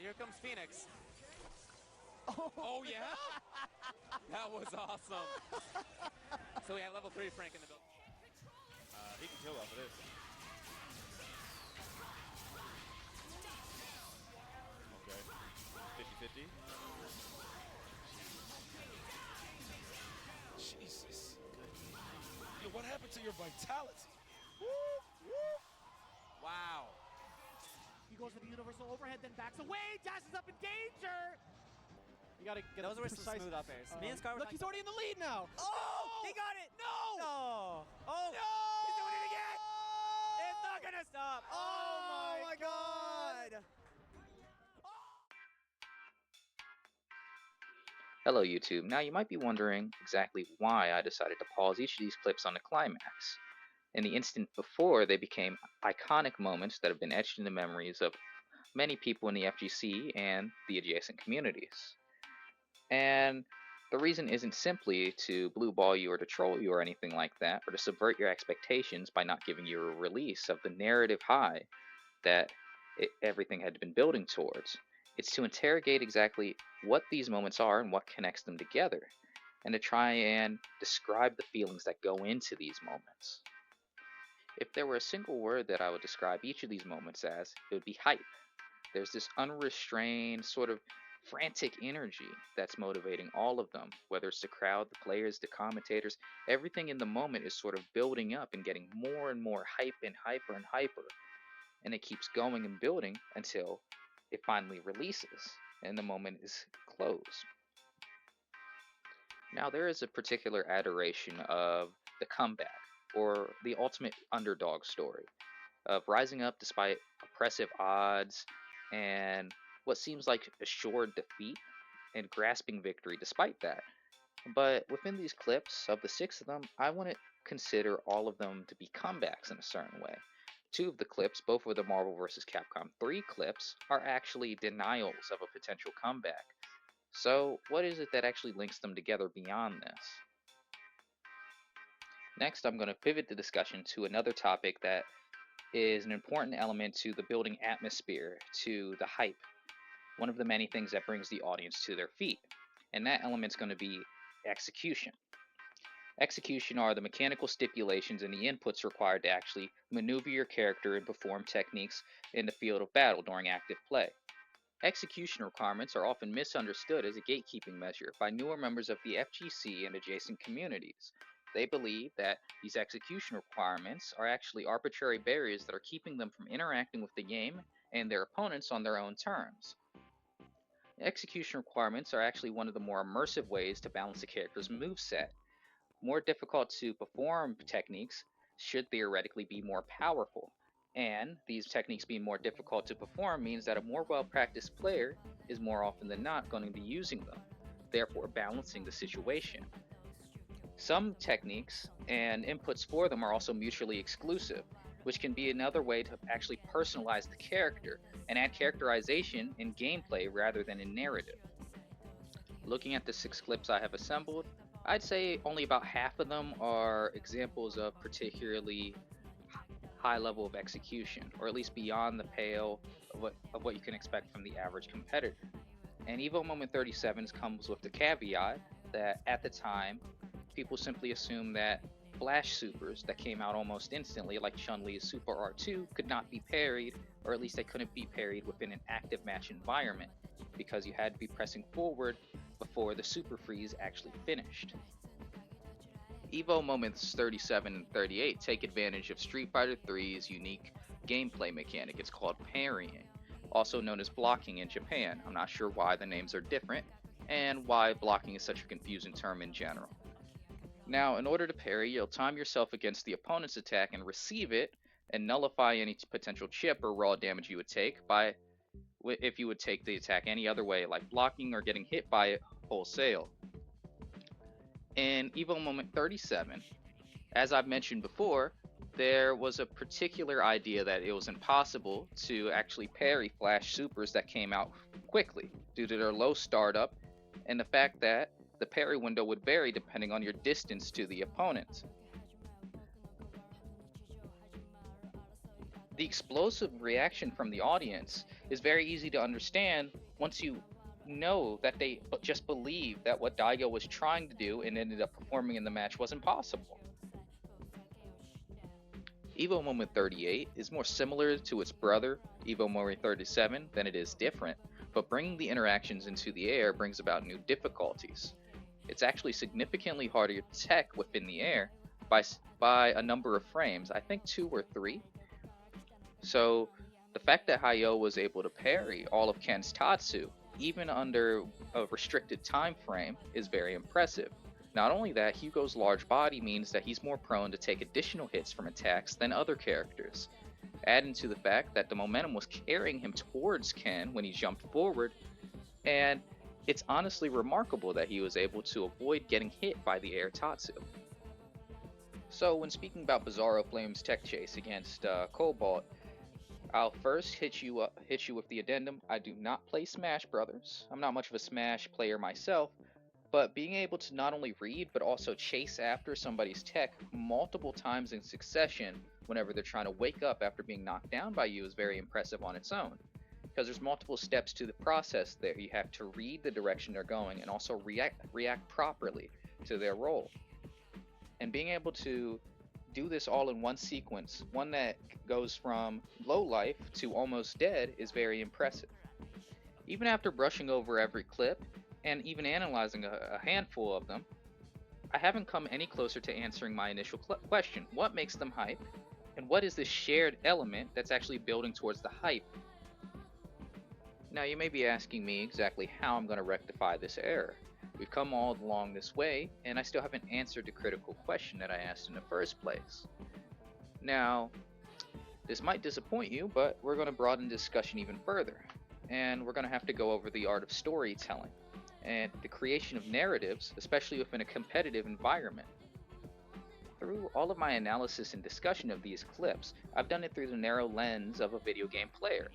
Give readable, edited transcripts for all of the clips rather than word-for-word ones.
here comes Phoenix. Oh yeah? That was awesome. So we have level 3 Frank in the build. He can kill off of this. Okay. 50-50. Jesus. Yo, what happened to your vitality? Wow. He goes for the universal overhead, then backs away, dashes up in danger. You gotta get Those were some precise. smooth up airs. Me and Scar were Look, he's already in the lead now. Oh! He got it! No! No! Oh! No! He's doing it again! It's not gonna stop! Oh my God! Hello YouTube. Now you might be wondering exactly why I decided to pause each of these clips on the climax. In the instant before, they became iconic moments that have been etched in the memories of many people in the FGC and the adjacent communities. And the reason isn't simply to blue ball you or to troll you or anything like that, or to subvert your expectations by not giving you a release of the narrative high that everything had been building towards. It's to interrogate exactly what these moments are and what connects them together, and to try and describe the feelings that go into these moments. If there were a single word that I would describe each of these moments as, it would be hype. There's this unrestrained, sort of frantic energy that's motivating all of them, whether it's the crowd, the players, the commentators. Everything in the moment is sort of building up and getting more and more hype and hyper and hyper, and it keeps going and building until it finally releases and the moment is closed. Now there is a particular adoration of the comeback, or the ultimate underdog story, of rising up despite oppressive odds and what seems like assured defeat, and grasping victory despite that. But within these clips, of the 6 of them, I want to consider all of them to be comebacks in a certain way. 2 of the clips, both of the Marvel vs. Capcom 3 clips, are actually denials of a potential comeback. So what is it that actually links them together beyond this? Next, I'm going to pivot the discussion to another topic that is an important element to the building atmosphere, to the hype. One of the many things that brings the audience to their feet. And that element's going to be execution. Execution are the mechanical stipulations and the inputs required to actually maneuver your character and perform techniques in the field of battle during active play. Execution requirements are often misunderstood as a gatekeeping measure by newer members of the FGC and adjacent communities. They believe that these execution requirements are actually arbitrary barriers that are keeping them from interacting with the game and their opponents on their own terms. Execution requirements are actually one of the more immersive ways to balance a character's moveset. More difficult to perform techniques should theoretically be more powerful, and these techniques being more difficult to perform means that a more well-practiced player is more often than not going to be using them, therefore balancing the situation. Some techniques and inputs for them are also mutually exclusive, which can be another way to actually personalize the character and add characterization in gameplay rather than in narrative. Looking at the 6 clips I have assembled, I'd say only about half of them are examples of particularly high level of execution, or at least beyond the pale of what you can expect from the average competitor. And Evo Moment 37 comes with the caveat that at the time, people simply assumed that flash supers that came out almost instantly, like Chun-Li's Super R2, could not be parried, or at least they couldn't be parried within an active match environment, because you had to be pressing forward before the super freeze actually finished. Evo Moments 37 and 38 take advantage of Street Fighter III's unique gameplay mechanic. It's called parrying, also known as blocking in Japan. I'm not sure why the names are different, and why blocking is such a confusing term in general. Now, in order to parry, you'll time yourself against the opponent's attack and receive it, and nullify any potential chip or raw damage you would take by if you would take the attack any other way, like blocking or getting hit by it wholesale. In Evo Moment 37, as I've mentioned before, there was a particular idea that it was impossible to actually parry flash supers that came out quickly due to their low startup and the fact that the parry window would vary depending on your distance to the opponent. the explosive reaction from the audience is very easy to understand once you know that they just believe that what Daigo was trying to do and ended up performing in the match wasn't possible. Evo Moment 38 is more similar to its brother, Evo Moment 37, than it is different, but bringing the interactions into the air brings about new difficulties. It's actually significantly harder to tech within the air by a number of frames, I think 2 or 3. So the fact that Hayo was able to parry all of Ken's Tatsu, even under a restricted time frame, is very impressive. Not only that, Hugo's large body means that he's more prone to take additional hits from attacks than other characters. Adding to the fact that the momentum was carrying him towards Ken when he jumped forward, and it's honestly remarkable that he was able to avoid getting hit by the air Tatsu. So when speaking about Bizarro Flame's tech chase against Cobalt, I'll first hit you with the addendum. I do not play Smash Brothers. I'm not much of a Smash player myself, but being able to not only read but also chase after somebody's tech multiple times in succession whenever they're trying to wake up after being knocked down by you is very impressive on its own. Because there's multiple steps to the process there. You have to read the direction they're going and also react properly to their role. And being able to do this all in one sequence, one that goes from low life to almost dead, is very impressive. Even after brushing over every clip and even analyzing a handful of them, I haven't come any closer to answering my initial question: what makes them hype, and what is this shared element that's actually building towards the hype? Now you may be asking me exactly how I'm going to rectify this error. We've come all along this way, and I still haven't answered the critical question that I asked in the first place. Now, this might disappoint you, but we're going to broaden the discussion even further, and we're going to have to go over the art of storytelling and the creation of narratives, especially within a competitive environment. Through all of my analysis and discussion of these clips, I've done it through the narrow lens of a video game player,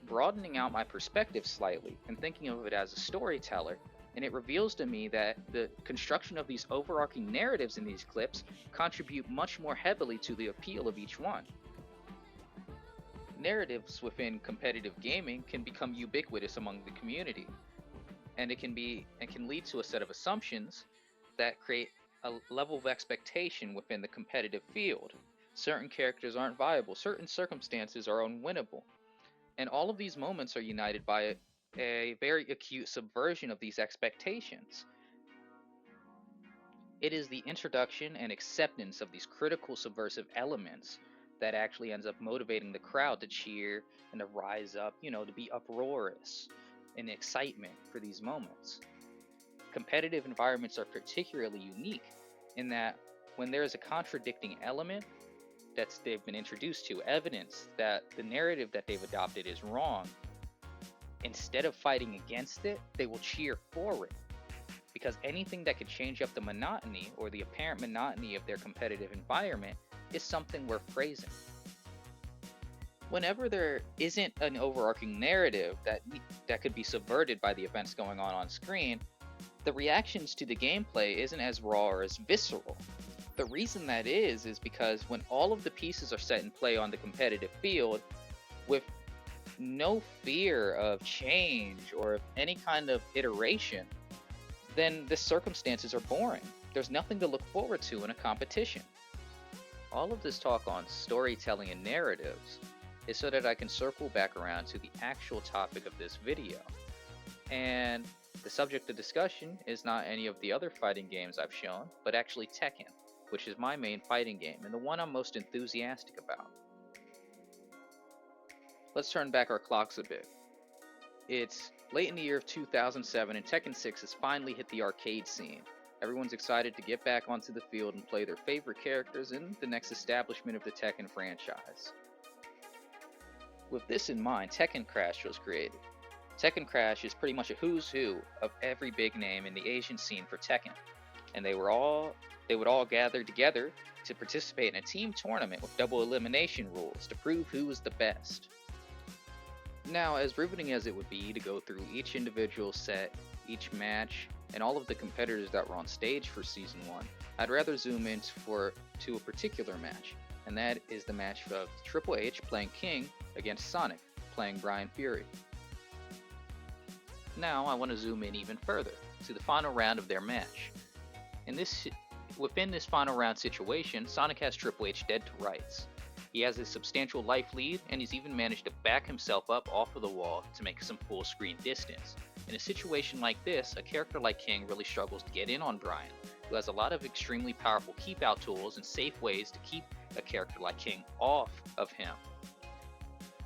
broadening out my perspective slightly and thinking of it as a storyteller, and it reveals to me that the construction of these overarching narratives in these clips contribute much more heavily to the appeal of each one. Narratives within competitive gaming can become ubiquitous among the community, and it can lead to a set of assumptions that create a level of expectation within the competitive field. Certain characters aren't viable, certain circumstances are unwinnable, and all of these moments are united by a very acute subversion of these expectations. It is the introduction and acceptance of these critical subversive elements that actually ends up motivating the crowd to cheer and to rise up, to be uproarious and excitement for these moments. Competitive environments are particularly unique in that when there is a contradicting element that they've been introduced to, evidence that the narrative that they've adopted is wrong, instead of fighting against it, they will cheer for it. Because anything that could change up the monotony or the apparent monotony of their competitive environment is something worth praising. Whenever there isn't an overarching narrative that could be subverted by the events going on screen, the reactions to the gameplay isn't as raw or as visceral. The reason that is because when all of the pieces are set in play on the competitive field, with no fear of change or of any kind of iteration, then the circumstances are boring. There's nothing to look forward to in a competition. All of this talk on storytelling and narratives is so that I can circle back around to the actual topic of this video. And the subject of discussion is not any of the other fighting games I've shown, but actually Tekken, which is my main fighting game and the one I'm most enthusiastic about. Let's turn back our clocks a bit. It's late in the year of 2007 and Tekken 6 has finally hit the arcade scene. Everyone's excited to get back onto the field and play their favorite characters in the next establishment of the Tekken franchise. With this in mind, Tekken Crash was created. Tekken Crash is pretty much a who's who of every big name in the Asian scene for Tekken, and they would all gather together to participate in a team tournament with double elimination rules to prove who was the best. Now, as riveting as it would be to go through each individual set, each match, and all of the competitors that were on stage for Season 1, I'd rather zoom in to a particular match, and that is the match of Triple H playing King against Sonic playing Bryan Fury. Now I want to zoom in even further to the final round of their match. Within this final round situation, Sonic has Triple H dead to rights. He has a substantial life lead, and he's even managed to back himself up off of the wall to make some full screen distance. In a situation like this, a character like King really struggles to get in on Bryan, who has a lot of extremely powerful keep out tools and safe ways to keep a character like King off of him.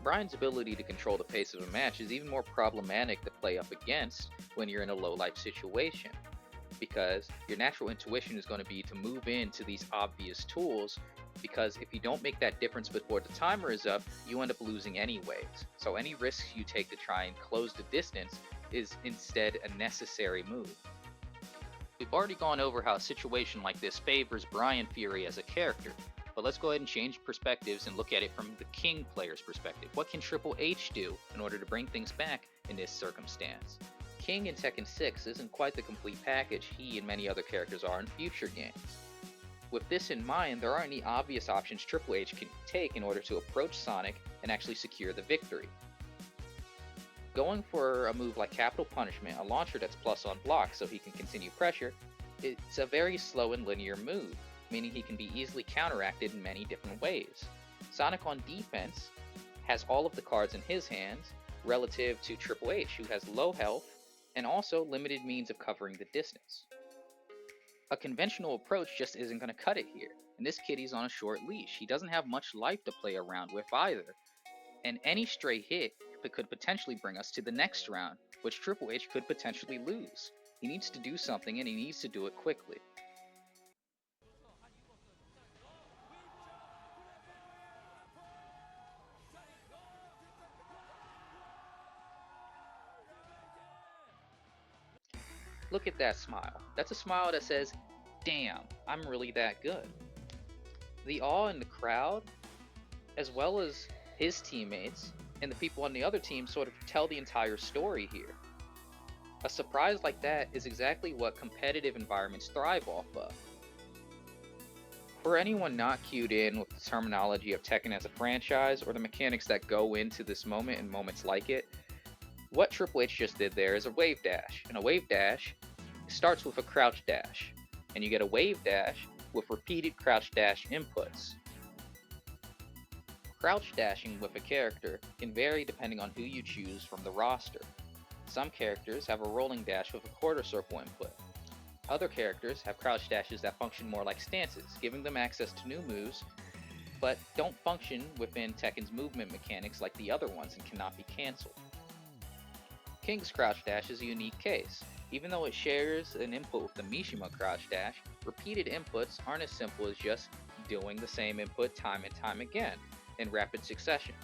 Bryan's ability to control the pace of a match is even more problematic to play up against when you're in a low life situation, because your natural intuition is going to be to move into these obvious tools, because if you don't make that difference before the timer is up, you end up losing anyways. So any risks you take to try and close the distance is instead a necessary move. We've already gone over how a situation like this favors Bryan Fury as a character, but let's go ahead and change perspectives and look at it from the King player's perspective. What can Triple H do in order to bring things back in this circumstance? King in Tekken 6 isn't quite the complete package he and many other characters are in future games. With this in mind, there aren't any obvious options Triple H can take in order to approach Sonic and actually secure the victory. Going for a move like Capital Punishment, a launcher that's plus on block so he can continue pressure, it's a very slow and linear move, meaning he can be easily counteracted in many different ways. Sonic on defense has all of the cards in his hands relative to Triple H, who has low health and also limited means of covering the distance. A conventional approach just isn't going to cut it here, and this kitty's on a short leash. He doesn't have much life to play around with either, and any stray hit could potentially bring us to the next round, which Triple H could potentially lose. He needs to do something, and he needs to do it quickly. Look at that smile. That's a smile that says, damn, I'm really that good. The awe in the crowd, as well as his teammates and the people on the other team, sort of tell the entire story here. A surprise like that is exactly what competitive environments thrive off of. For anyone not cued in with the terminology of Tekken as a franchise or the mechanics that go into this moment and moments like it, what Triple H just did there is a wave dash, and a wave dash starts with a crouch dash, and you get a wave dash with repeated crouch dash inputs. Crouch dashing with a character can vary depending on who you choose from the roster. Some characters have a rolling dash with a quarter circle input. Other characters have crouch dashes that function more like stances, giving them access to new moves, but don't function within Tekken's movement mechanics like the other ones and cannot be cancelled. King's crouch dash is a unique case. Even though it shares an input with the Mishima crouch dash, repeated inputs aren't as simple as just doing the same input time and time again in rapid succession.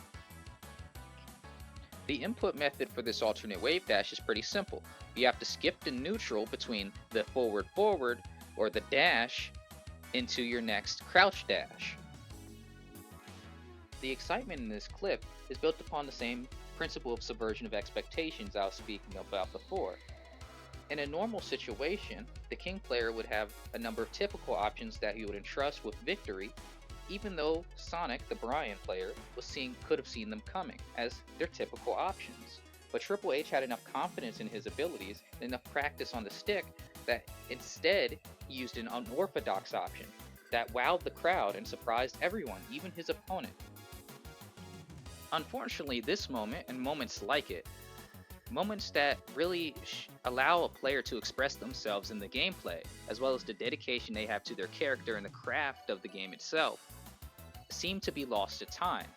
The input method for this alternate wave dash is pretty simple. You have to skip the neutral between the forward or the dash into your next crouch dash. The excitement in this clip is built upon the same principle of subversion of expectations I was speaking about before. In a normal situation, the King player would have a number of typical options that he would entrust with victory, even though Sonic, the Bryan player, could have seen them coming as their typical options. But Triple H had enough confidence in his abilities and enough practice on the stick that instead he used an unorthodox option that wowed the crowd and surprised everyone, even his opponent. Unfortunately, this moment and moments like it, moments that really allow a player to express themselves in the gameplay, as well as the dedication they have to their character and the craft of the game itself, seem to be lost to time.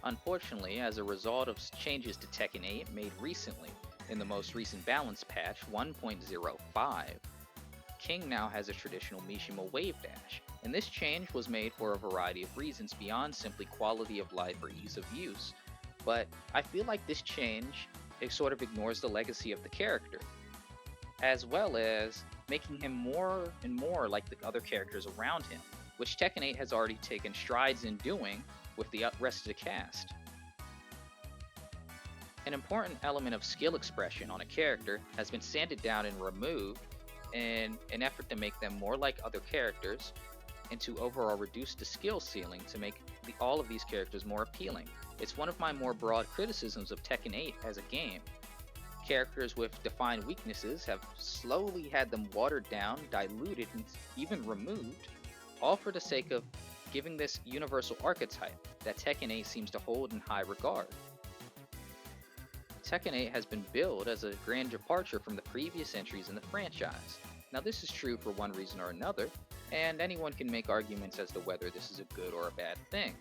Unfortunately, as a result of changes to Tekken 8 made recently in the most recent balance patch 1.05, King now has a traditional Mishima wave dash, and this change was made for a variety of reasons beyond simply quality of life or ease of use. But I feel like this change, it sort of ignores the legacy of the character, as well as making him more and more like the other characters around him, which Tekken 8 has already taken strides in doing with the rest of the cast. An important element of skill expression on a character has been sanded down and removed in an effort to make them more like other characters, and to overall reduce the skill ceiling to make all of these characters more appealing. It's one of my more broad criticisms of Tekken 8 as a game. Characters with defined weaknesses have slowly had them watered down, diluted, and even removed, all for the sake of giving this universal archetype that Tekken 8 seems to hold in high regard. Tekken 8 has been billed as a grand departure from the previous entries in the franchise. Now this is true for one reason or another, and anyone can make arguments as to whether this is a good or a bad thing.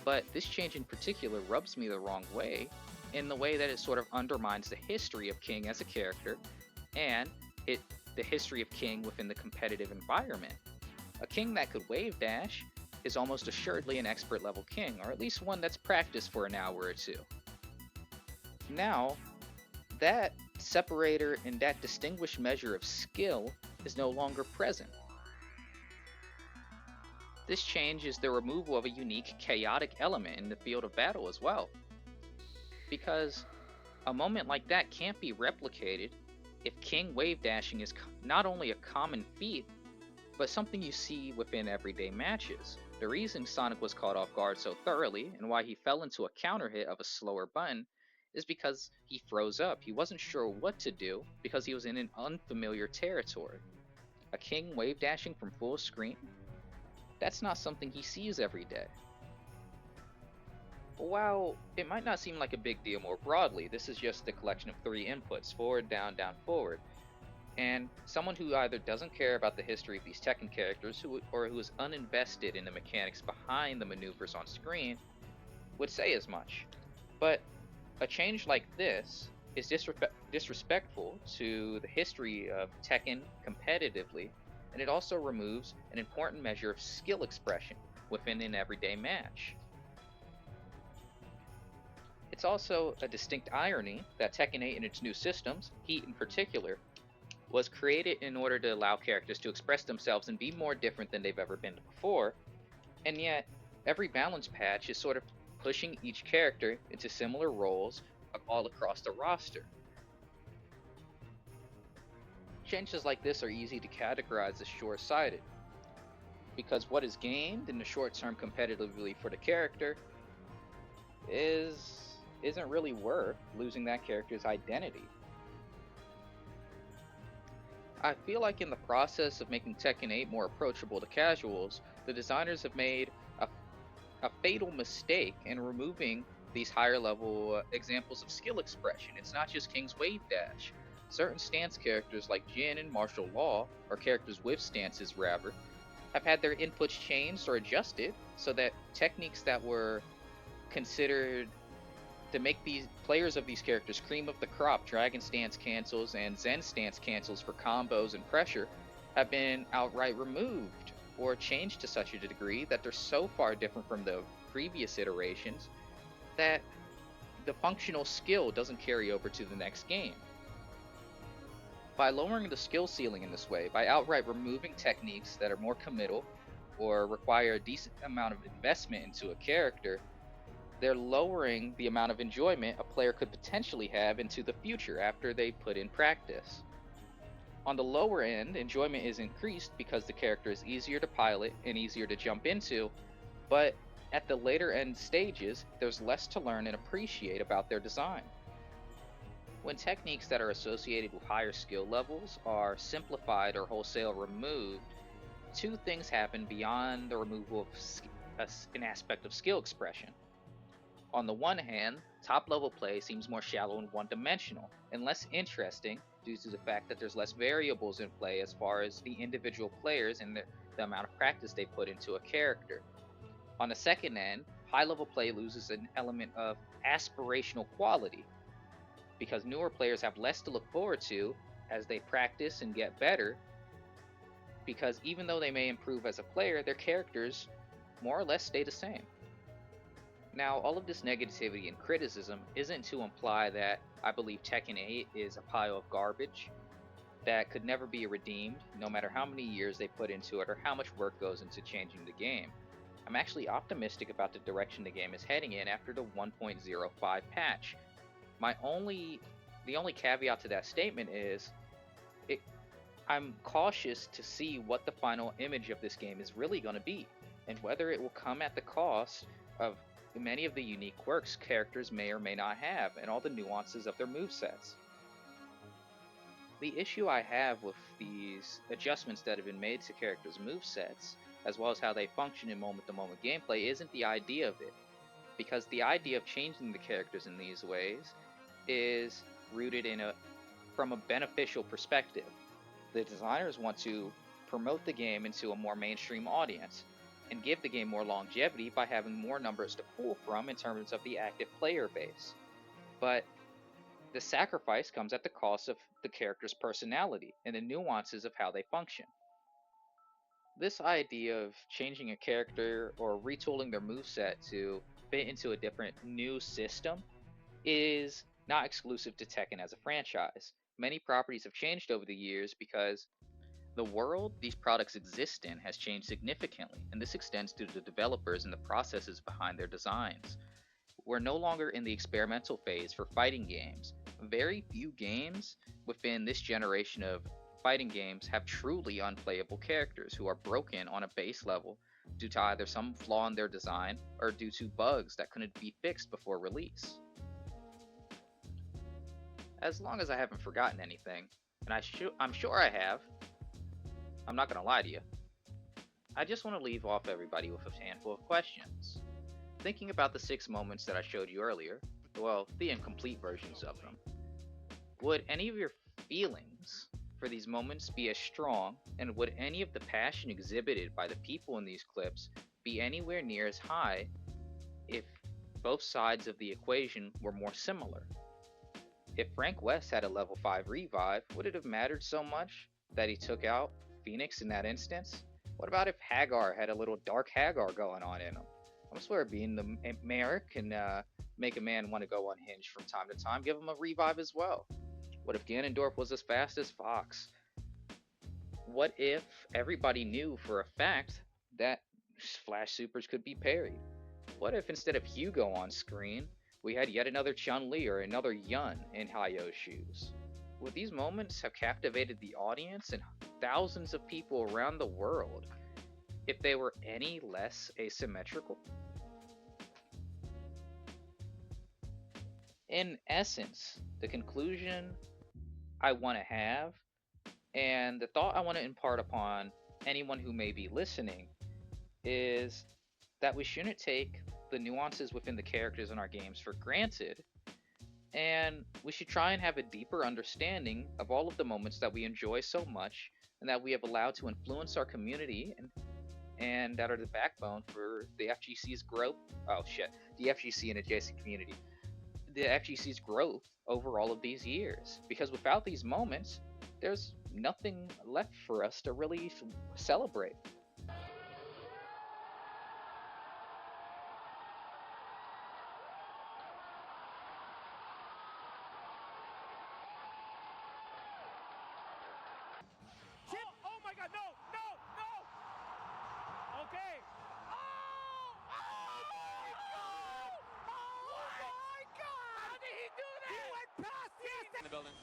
But this change in particular rubs me the wrong way, in the way that it sort of undermines the history of King as a character, and the history of King within the competitive environment. A King that could wave dash is almost assuredly an expert level King, or at least one that's practiced for an hour or two. Now, that separator and that distinguished measure of skill is no longer present. This change is the removal of a unique chaotic element in the field of battle as well. Because a moment like that can't be replicated if King wave dashing is not only a common feat, but something you see within everyday matches. The reason Sonic was caught off guard so thoroughly, and why he fell into a counter hit of a slower button, is because he froze up. He wasn't sure what to do because he was in an unfamiliar territory. A King wave dashing from full screen? That's not something he sees every day. While it might not seem like a big deal more broadly, this is just the collection of 3 inputs, forward, down, down, forward. And someone who either doesn't care about the history of these Tekken characters or who is uninvested in the mechanics behind the maneuvers on screen would say as much. But a change like this is disrespectful to the history of Tekken competitively, and it also removes an important measure of skill expression within an everyday match. It's also a distinct irony that Tekken 8 and its new systems, Heat in particular, was created in order to allow characters to express themselves and be more different than they've ever been before, and yet every balance patch is sort of pushing each character into similar roles all across the roster. Changes like this are easy to categorize as short-sighted, because what is gained in the short term competitively for the character isn't really worth losing that character's identity. I feel like in the process of making Tekken 8 more approachable to casuals, the designers have made a fatal mistake in removing these higher level examples of skill expression. It's not just King's wave dash. Certain stance characters like Jin and Martial Law, or characters with stances rather, have had their inputs changed or adjusted so that techniques that were considered to make these players of these characters cream of the crop, Dragon stance cancels and Zen stance cancels for combos and pressure, have been outright removed or changed to such a degree that they're so far different from the previous iterations that the functional skill doesn't carry over to the next game. By lowering the skill ceiling in this way, by outright removing techniques that are more committal or require a decent amount of investment into a character, they're lowering the amount of enjoyment a player could potentially have into the future after they put in practice. On the lower end, enjoyment is increased because the character is easier to pilot and easier to jump into, but at the later end stages, there's less to learn and appreciate about their design. When techniques that are associated with higher skill levels are simplified or wholesale removed, 2 things happen beyond the removal of an aspect of skill expression. On the one hand, top-level play seems more shallow and one-dimensional, and less interesting due to the fact that there's less variables in play as far as the individual players and the amount of practice they put into a character. On the second end, high-level play loses an element of aspirational quality, because newer players have less to look forward to as they practice and get better, because even though they may improve as a player, their characters more or less stay the same. Now, all of this negativity and criticism isn't to imply that I believe Tekken 8 is a pile of garbage that could never be redeemed, no matter how many years they put into it or how much work goes into changing the game. I'm actually optimistic about the direction the game is heading in after the 1.05 patch. The only caveat to that statement is, I'm cautious to see what the final image of this game is really going to be, and whether it will come at the cost of many of the unique quirks characters may or may not have, and all the nuances of their movesets. The issue I have with these adjustments that have been made to characters' movesets, as well as how they function in moment-to-moment gameplay, isn't the idea of it. Because the idea of changing the characters in these ways is rooted from a beneficial perspective. The designers want to promote the game into a more mainstream audience, and give the game more longevity by having more numbers to pull from in terms of the active player base. But the sacrifice comes at the cost of the character's personality and the nuances of how they function. This idea of changing a character or retooling their moveset to fit into a different new system is not exclusive to Tekken as a franchise. Many properties have changed over the years because the world these products exist in has changed significantly, and this extends to the developers and the processes behind their designs. We're no longer in the experimental phase for fighting games. Very few games within this generation of fighting games have truly unplayable characters who are broken on a base level due to either some flaw in their design or due to bugs that couldn't be fixed before release. As long as I haven't forgotten anything, and I'm sure I have, I'm not going to lie to you, I just want to leave off everybody with a handful of questions. Thinking about the 6 moments that I showed you earlier, well, the incomplete versions of them, would any of your feelings for these moments be as strong, and would any of the passion exhibited by the people in these clips be anywhere near as high if both sides of the equation were more similar? If Frank West had a level 5 revive, would it have mattered so much that he took out Phoenix in that instance? What about if Hagar had a little dark Hagar going on in him? I swear being the mayor can make a man want to go unhinged from time to time. Give him a revive as well. What if Ganondorf was as fast as Fox? What if everybody knew for a fact that Flash Supers could be parried? What if instead of Hugo on screen, we had yet another Chun-Li or another Yun in Hayo's shoes? Would these moments have captivated the audience and thousands of people around the world if they were any less asymmetrical? In essence, the conclusion I want to have, and the thought I want to impart upon anyone who may be listening, is that we shouldn't take the nuances within the characters in our games for granted, and we should try and have a deeper understanding of all of the moments that we enjoy so much and that we have allowed to influence our community and that are the backbone for the FGC's growth. The FGC and adjacent community. The FGC's growth over all of these years. Because without these moments, there's nothing left for us to really celebrate. Oh my god, no! Okay. Oh my god! How did he do that? He went past In the building.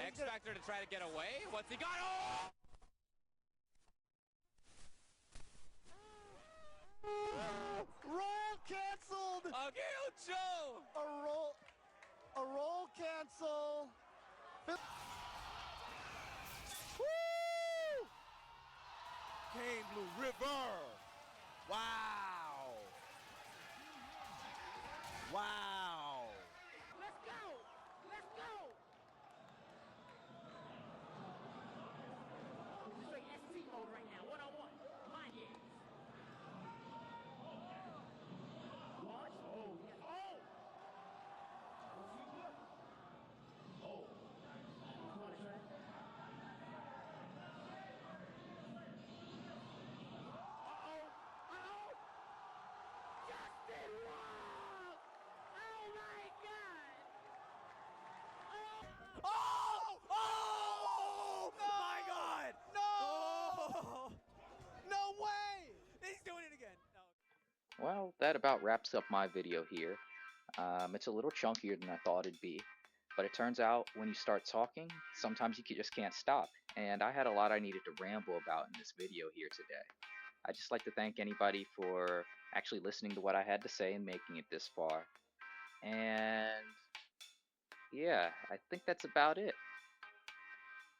X Factor to try to get away. What's he got? Oh! Roll canceled! A roll cancel! Game Blue River. Wow. Wow. Let's go! Let's go! Straight SC mode right now, one-on-one. Mind games. Launch. Oh, yes. Oh! Oh. Come on, Trey. Justin Wong! Oh my god! Oh my god! No! No way! He's doing it again. No. Well, that about wraps up my video here. It's a little chunkier than I thought it'd be, But it turns out when you start talking, sometimes you just can't stop. And I had a lot I needed to ramble about in this video here today. I'd just like to thank anybody for actually listening to what I had to say and making it this far. And yeah, I think that's about it.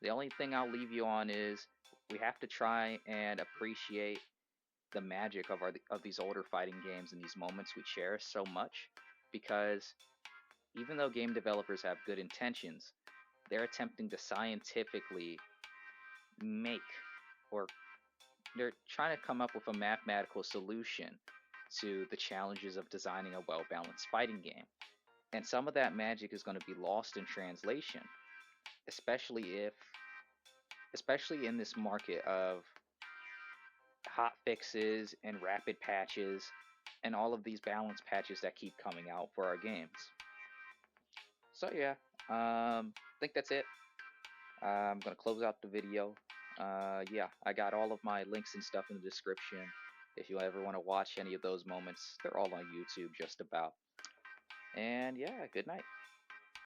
The only thing I'll leave you on is we have to try and appreciate the magic of these older fighting games and these moments we cherish so much, because even though game developers have good intentions, they're attempting to scientifically make, or they're trying to come up with a mathematical solution to the challenges of designing a well-balanced fighting game. And some of that magic is going to be lost in translation, especially in this market of hot fixes and rapid patches and all of these balance patches that keep coming out for our games. So yeah, I think that's it. I'm gonna close out the video. Yeah, I got all of my links and stuff in the description. If you ever want to watch any of those moments, they're all on YouTube just about. And yeah, good night.